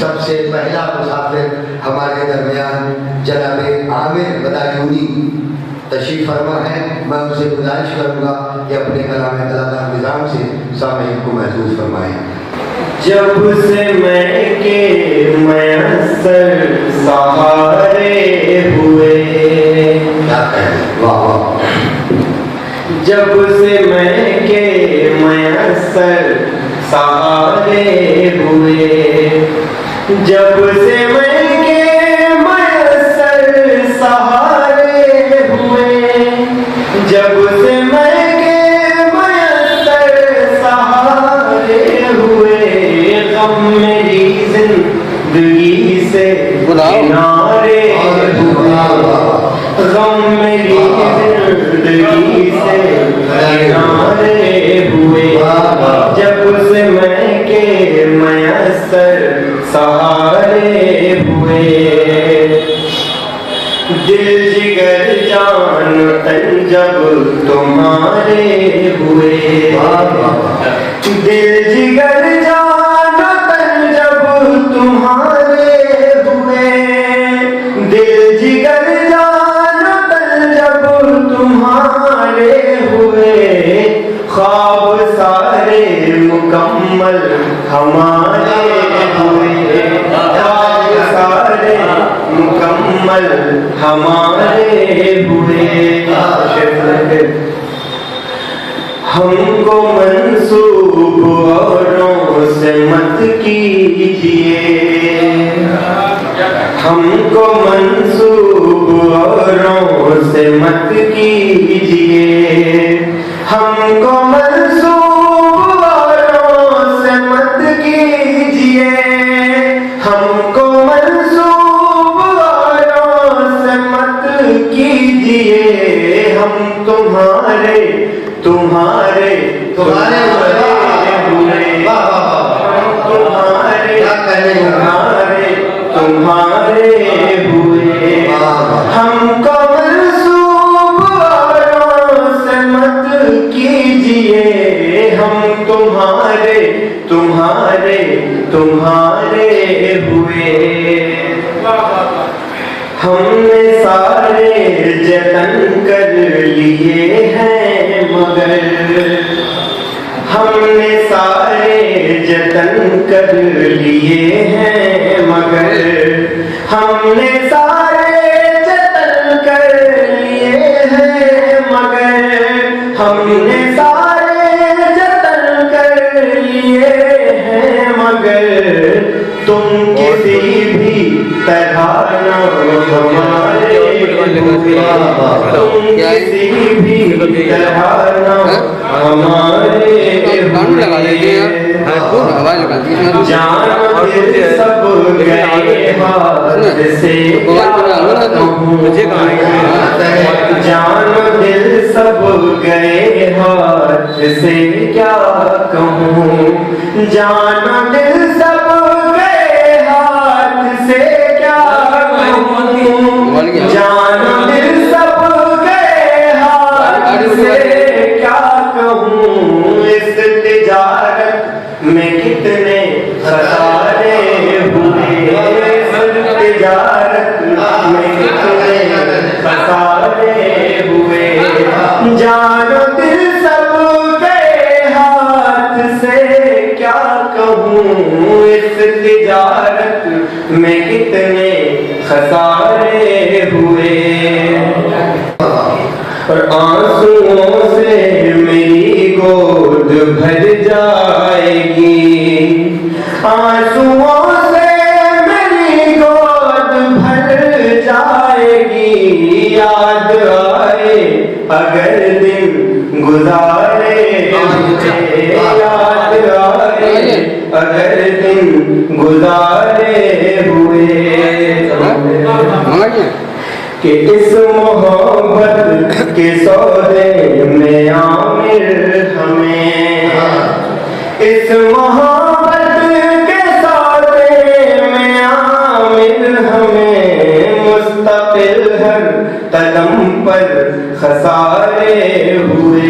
सबसे पहला मुसाफिर हमारे दरमियान जनाबे आमिर बदायूनी तशरीफ फरमा है। मैं उनसे गुजारिश करूँगा कि अपने कलाम कलाम निज़ाम से सामईन को महसूस फरमाएँ। जब से मैं के मयस्सर सहारे हुए, वाह वाह। जब से मैं के मयस्सर सहारे हुए, जब से मैं के मयस्सर सहारे हुए, जब से मैं के मयस्सर सहारे हुए, गम मेरी जिंदगी से किनारे हुए, गम मेरी जिंदगी से किनारे हुए, जब से मैं के मयस्सर सहारे हुए। दिल जिगर जान तन जब तुम्हारे हुए, दिल जिगर जान तन जब तुम्हारे हुए, दिल जिगर जान तन जब तुम्हारे हुए, ख्वाब सारे मुकम्मल हमारे हुए, ख्वाब सारे मुकम्मल हमारे हुए। हमको मंसूब औरों से मत कीजिए, हमको मंसूब औरों से मत कीजिए, हमको मंसूब औरों से मत कीजिए, हमको मंसूब औरों से मत कीजिए, हम तुम्हारे तुम्हारे तुम्हारे हुए, हम तुम्हारे तुम्हारे तुम्हारे हुए, हमको मंसूब औरों से मत कीजिए, हम तुम्हारे तुम्हारे तुम्हारे हुए। हमने सारे जतन कर लिए हैं मगर, हमने सारे जतन कर लिए हैं मगर, हमने सारे जतन कर लिए हैं मगर, हमने सारे जतन कर लिए हैं मगर, तुम किसी भी तरह न हमारे हुए, तुम किसी भी तरह न हमारे हुए। जान दिल सब गए हाथ से क्या कहूँ, जान दिल सब गए हाथ से क्या कहूँ, जान दिल सब गए हाथ से क्या कहूँ, जान दिल सब गए हाथ से क्या कहूँ, इस तिजारत में कितने खसारे हुए, इस तिजारत में कितने खसारे हुए, जान दिल सब गए हाथ से क्या कहूँ, इस तिजारत में कितने खसारे हुए। और आंसुओं से मेरी गोद भर जाएगी, आंसुओं से मेरी गोद भर जाएगी, याद आए अगर दिन गुजारे हुए, याद आए अगर दिन गुजारे हुए, कि इस मोहब्बत के सौदे में आमिर हमें, इस मोहब्बत के सौदे में आमिर हमें, मुस्तकिल हर कदम पर खसारे हुए,